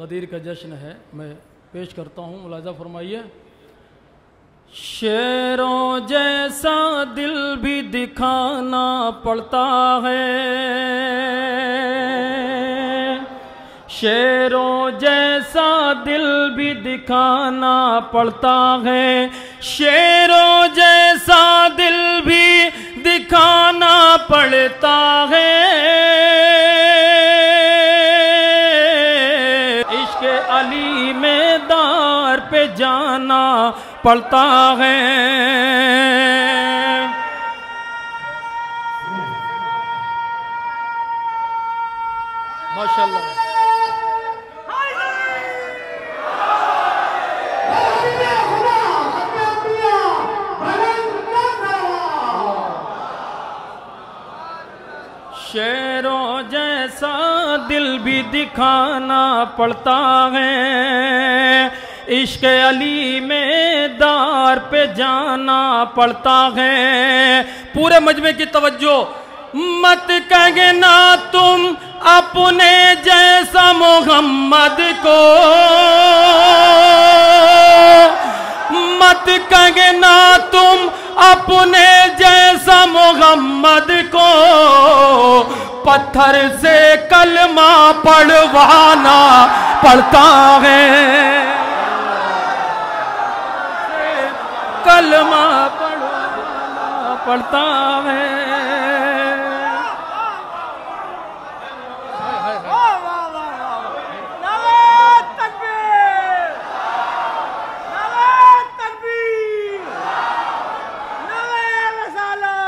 गदीर का जश्न है, मैं पेश करता हूँ, मुलाजा फरमाइए। शेरों जैसा दिल भी दिखाना पड़ता है, शेरों जैसा दिल भी दिखाना पड़ता है, शेरों जैसा दिल भी दिखाना पड़ता है। इश्क़ अली में दार पे जाना पड़ता है। माशाअल्लाह। शेरों जैसा दिल भी दिखाना पड़ता है, इश्क़ अली में दार पे जाना पड़ता है। पूरे मजमे की तवज्जो। मत कहना तुम अपने जैसा मोहम्मद को, मत कहना तुम अपने जैसा मोहम्मद को, पत्थर से कलमा पढ़वाना पड़ता है, कलमा पढ़वाना पड़ता है।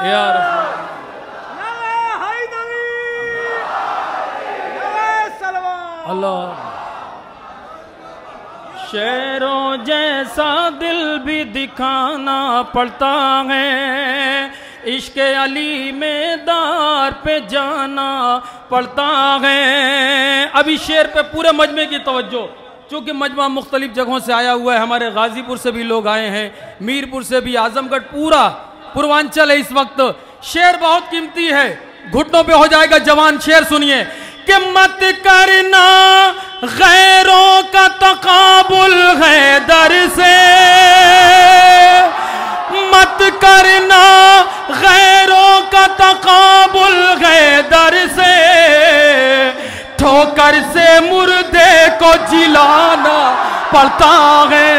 यार अल्लाह। शेरों जैसा दिल भी दिखाना पड़ता है, इश्क़ अली में दार पे जाना पड़ता है। अभी शेर पे पूरे मजमे की तवज्जो, चूँकि मजमा मुख्तलिफ जगहों से आया हुआ है, हमारे गाजीपुर से भी लोग आए हैं, मीरपुर से भी, आजमगढ़, पूरा पूर्वांचल है इस वक्त। शेर बहुत कीमती है, घुटनों पे हो जाएगा जवान। शेर सुनिए कि मत करना गैरों का तकाबुल है दर से, मत करना गैरों का तकाबुल है दर से, ठोकर से मुर्दे को जिलाना पड़ता है।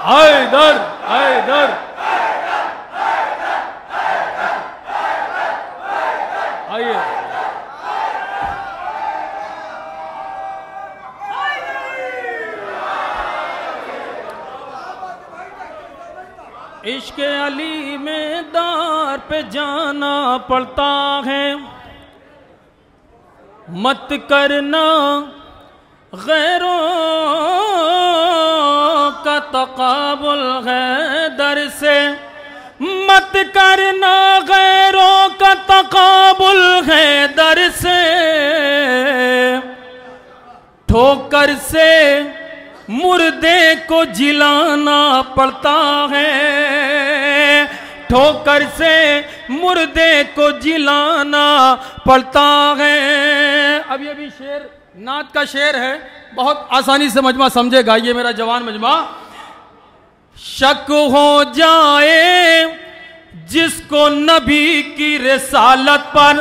हैदर हैदर आइए। इश्क़ अली में दार पे जाना पड़ता है, मत करना गैरों का तकाबुल है दर से, मत करना गैरों का तकाबुल है दर से, ठोकर से मुर्दे को जिलाना पड़ता है, ठोकर से मुर्दे को जिलाना पड़ता है। अब ये भी शेर नात का शेर है, बहुत आसानी से मजमा समझेगा ये मेरा जवान मजमा। शक हो जाए जिसको नबी की रिसालत पर,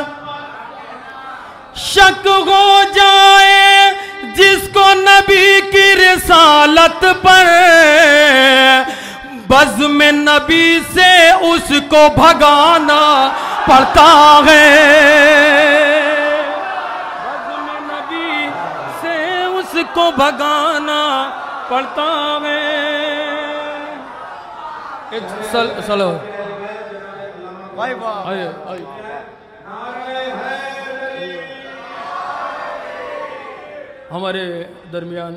शक हो जाए जिसको नबी की रिसालत पर, बज़्म में नबी से उसको भगाना पड़ता है, बज़्म में नबी से उसको भगाना पड़ता है। चलो आइए आइए। हमारे दरमियान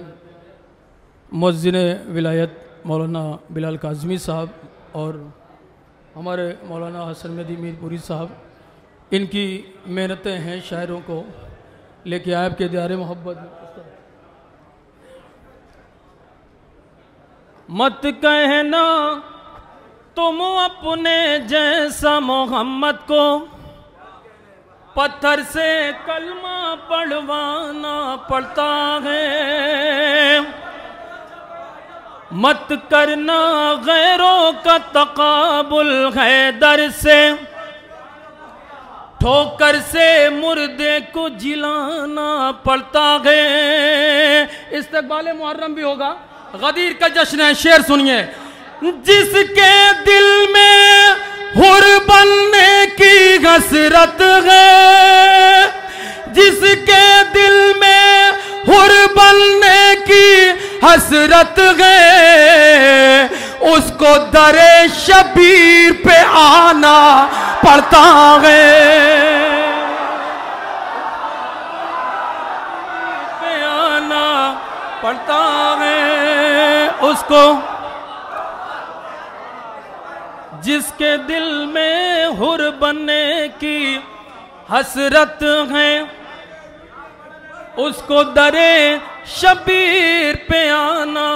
मुअज़्ज़िन विलायत मौलाना बिलाल काज़मी साहब और हमारे मौलाना हसन मेहदी मीरपुरी साहब, इनकी मेहनतें हैं शायरों को लेके आए आपके दियारे मोहब्बत। मत कहना तुम अपने जैसा मोहम्मद को, पत्थर से कलमा पढ़वाना पड़ता है। मत करना गैरों का तकाबुल हैदर से, ठोकर से मुर्दे को जिलाना पड़ता है। इस्तकबाल मुहर्रम भी होगा, गदीर का जश्न है। शेर सुनिए। जिसके दिल में हुर बनने की हसरत है, जिसके दिल में हुर बनने की हसरत है, उसको दरे शबीर पे आना पड़ता है। पे आना पड़ता है उसको। जिसके दिल में हुर बनने की हसरत है, उसको दरे शबीर पे आना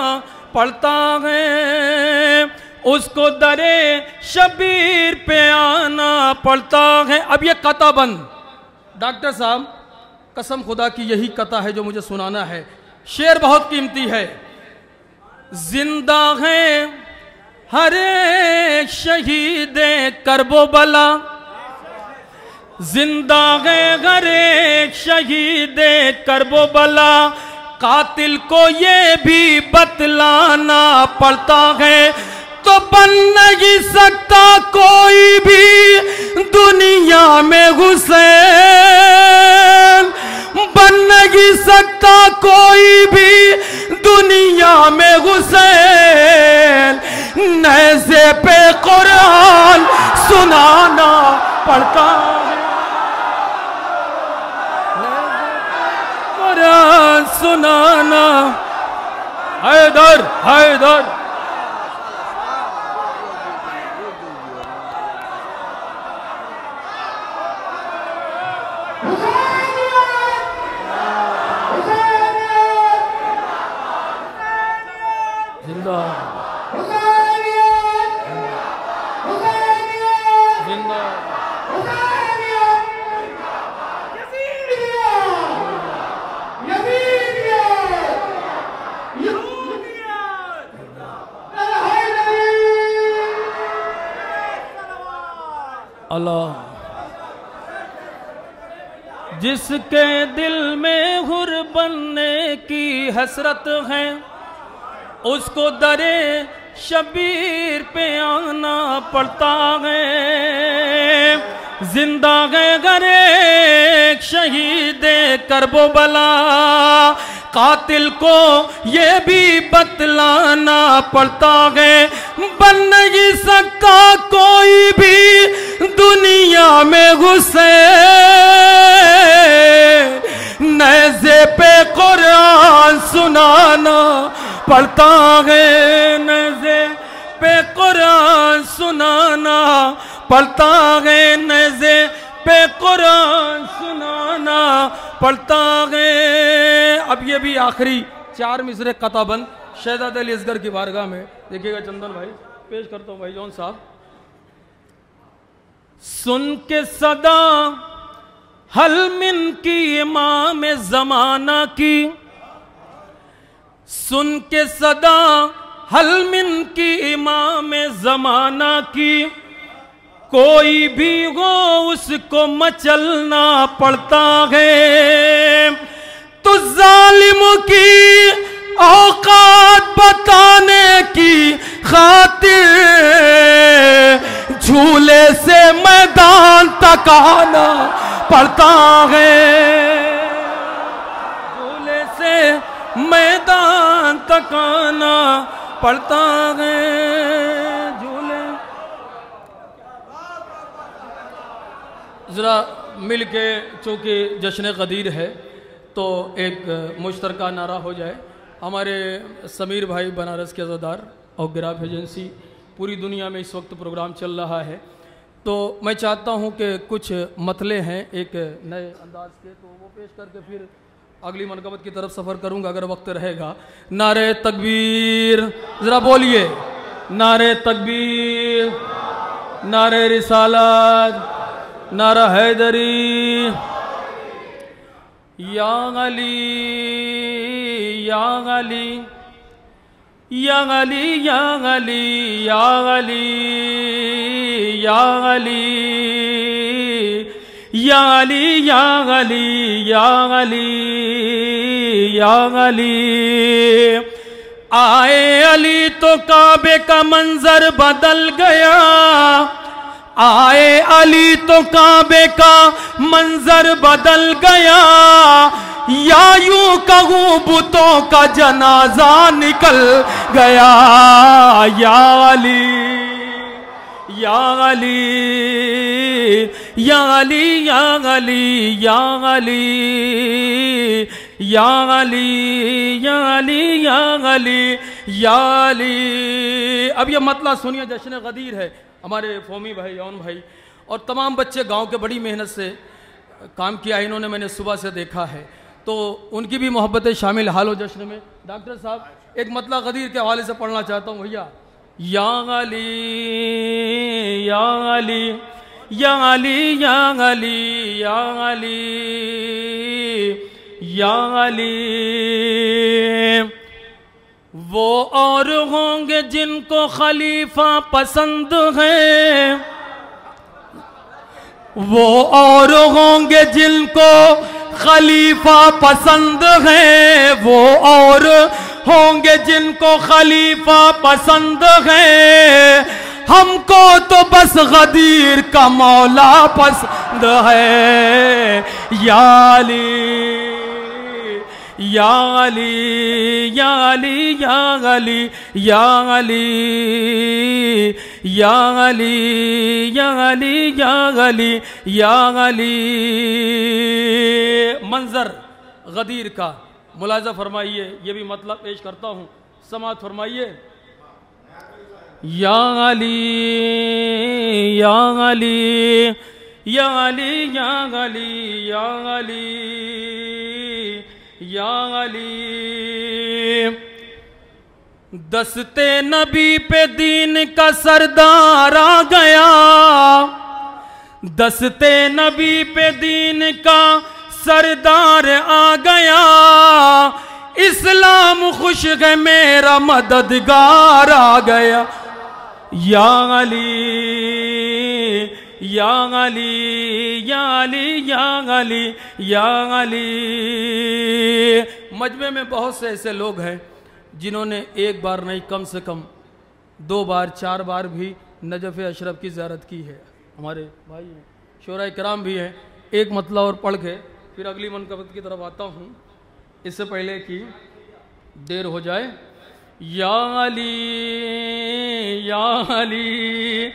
पड़ता है, उसको दरे शबीर पे आना पड़ता है। अब ये कता बंद, डॉक्टर साहब कसम खुदा की यही कता है जो मुझे सुनाना है। शेर बहुत कीमती है। जिंदा है हर एक शहीद करबो बला, जिंदा है हर एक शहीद करबो बला, कातिल को ये भी बतलाना पड़ता है। तो बन नहीं सकता कोई भी दुनिया में हुसैन, बन नहीं सकता कोई भी दुनिया में हुसैन। नेज़े पे कुरान सुनाना पड़ता है, कुरान सुनाना। हैदर हैदर जिंदा जिंदा अल्लाह। जिसके दिल में हुर बनने की हसरत है, उसको दरे शबीर पे आना पड़ता है। जिंदा है गरे शहीद करबो बला, कातिल को ये भी बतलाना पड़ता है। बन नहीं सकता कोई भी दुनिया में हुसैन। नेज़े पे कुरान सुनाना पड़ता है, नेज़े पे कुरान सुनाना पड़ता है, नेज़े पे कुरान सुनाना पड़ता है। अब ये भी आखिरी 4 मिसरे कताबंद शहजादे अली असगर की बारगाह में। देखिएगा चंदन भाई, पेश करता हूँ भाई जौन साहब। सुन के सदा हलमिन की इमाम जमाना की, सुन के सदा हलमिन की इमाम जमाना की, कोई भी हो उसको मचलना पड़ता है। तो जालिम की औकात बताने की खातिर झूले से मैदान तक आना पड़ता है, झूले से मैदान तक आना पड़ता है। झूले जरा मिल के, चूँकि जश्न क़दीर है तो एक मुश्तरका नारा हो जाए। हमारे समीर भाई बनारस के अज़ादार और गिराफ एजेंसी, पूरी दुनिया में इस वक्त प्रोग्राम चल रहा है, तो मैं चाहता हूं कि कुछ मतले हैं एक नए अंदाज के, तो वो पेश करके फिर अगली मनकबत की तरफ सफ़र करूंगा अगर वक्त रहेगा। नारे तकबीर, ज़रा बोलिए नारे तकबीर, नारे रिसालत, नारा हैदरी। या अली या अली या अली या अली या अली या अली या अली या अली या अली या अली। आए अली तो काबे का मंजर बदल गया, आए अली तो काबे का मंजर बदल गया, या यूं कहूँ बुतों का जनाजा निकल गया। या अली या अली या अली या अली या अली या अली या अली या अली या अली। अब ये मतला सुनिए, जश्न गदीर है। हमारे फोमी भाई, यौन भाई और तमाम बच्चे गांव के बड़ी मेहनत से काम किया है इन्होंने, मैंने सुबह से देखा है, तो उनकी भी मोहब्बतें शामिल हालो जश्न में। डॉक्टर साहब एक मतला गदीर के हवाले से पढ़ना चाहता हूँ भैया। या अली या अली या अली या अली या अली या अली। वो और होंगे जिनको खलीफा पसंद है, वो और होंगे जिनको खलीफा पसंद है, वो और होंगे जिनको खलीफा पसंद है। हमको तो बस गदीर का मौला पसंद है। या अली या अली या अली या अली या अली या अली या अली या अली या अली। मंजर गदीर का मुलाजा फरमाइए, ये भी मतलब पेश करता हूँ, समात फरमाइए। या अली या अली या अली या अली या अली या अली। दस्ते नबी पे दीन का सरदार आ गया, दस्ते नबी पे दीन का सरदार आ गया। इस्लाम खुश है मेरा मददगार आ गया। या अली या अली या अली या अली या अली। मजमे में बहुत से ऐसे लोग हैं जिन्होंने एक बार नहीं कम से कम 2 बार 4 बार भी नजफ़ अशरफ की ज़ियारत की है। हमारे भाई हैं, शोरा कराम भी हैं। एक मतला और पढ़ के फिर अगली मनकबत की तरफ आता हूँ, इससे पहले कि देर हो जाए। या अली या अली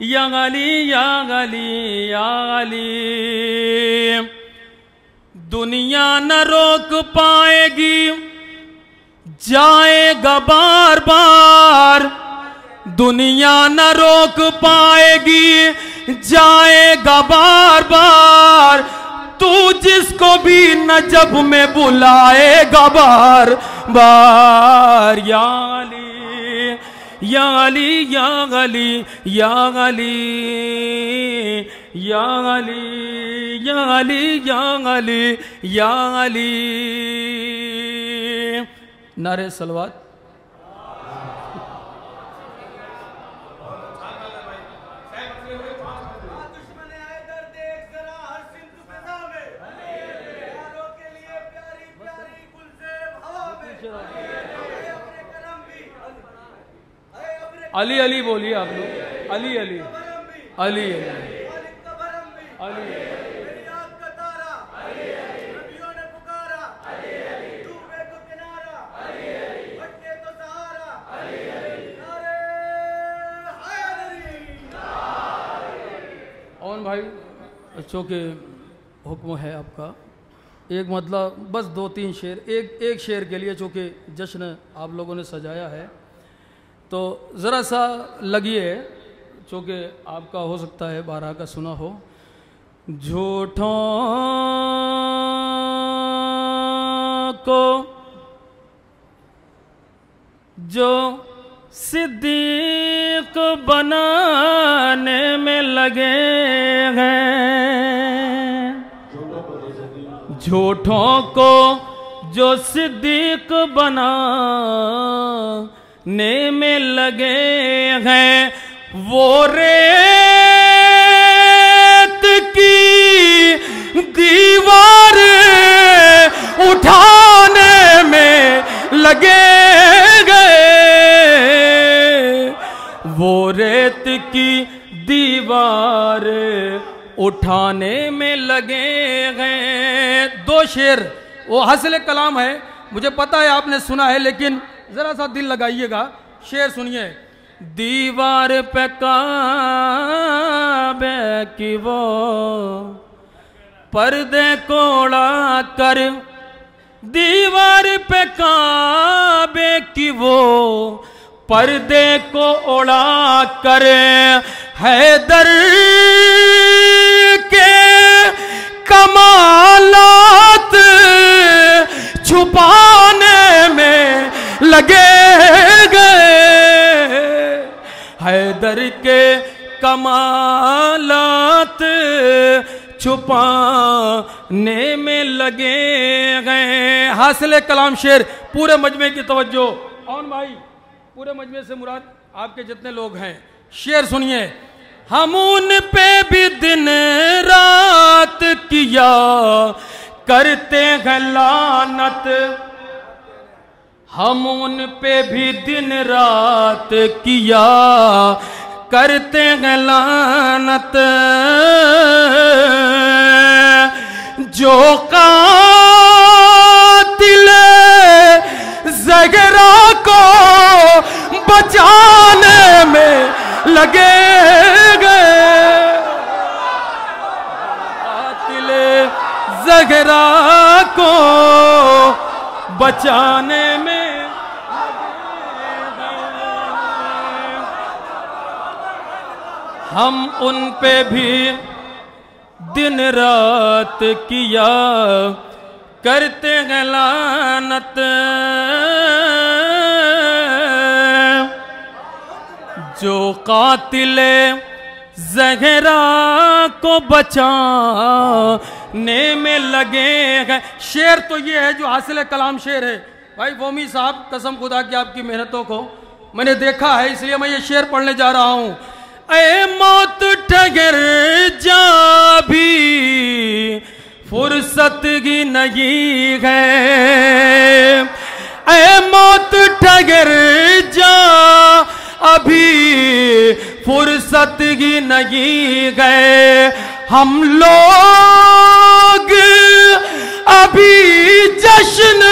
या अली या अली या अली। दुनिया न रोक पाएगी जाएगा बार बार, दुनिया न रोक पाएगी जाएगा बार बार। तू जिसको भी नजब में बुलाएगा बार बार। या अली या अली या अली या अली या अली या अली या अली या अली। नारे सलवात। अली अली बोलिए आप लोग। अली अली अली अली अली। और भाई बच्चों के हुक्म है आपका, एक मतलब बस 2-3 शेर, एक शेर के लिए, चूँकि जश्न आप लोगों ने सजाया है तो ज़रा सा लगिए, चूँकि आपका हो सकता है 12 का सुना हो। झूठों को जो सिद्दीक बनाने में लगे हैं, झूठों को जो सिद्दीक बनाने में लगे हैं, वो रेत की दीवार उठाने में लगे गए, वो रेत की दीवार उठाने में लगे गए। दो शेर, वो हसल कलाम है, मुझे पता है आपने सुना है, लेकिन जरा सा दिल लगाइएगा। शेर सुनिए। दीवार पे काबे की वो पर्दे को उड़ा कर, दीवार पे काबे की वो पर्दे को उड़ा कर, हैदर के कमालात छुपाने में लगे गए, हैदर के कमालात छुपाने में लगे गए। हासिल कलाम शेर, पूरे मजमे की तवज्जो। और भाई पूरे मजमे से मुराद आपके जितने लोग हैं, शेर सुनिए। हम उन पे भी दिन रात किया करते हैं लानत, हम उन पे भी दिन रात किया करते हैं लानत, जो कातिल ज़हरा को बचाने में लगे गए, कातिल ज़हरा को बचाने में लगे गए। हम उन पे भी दिन रात किया करते हैं लानत, जो कातिले ज़हरा को बचाने में लगे हैं। शेर तो ये है जो हासिल कलाम शेर है। भाई वोमी साहब, कसम खुदा की आपकी मेहनतों को मैंने देखा है, इसलिए मैं ये शेर पढ़ने जा रहा हूँ। ऐ मौत ठहर जा भी फुर्सत की नहीं है, ऐ मौत ठहर जा अभी फुर्सत की नहीं गए, हम लोग अभी जश्न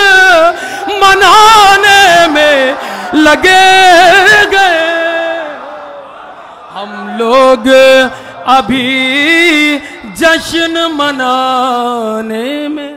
मनाने में लगे गए, हम लोग अभी जश्न मनाने में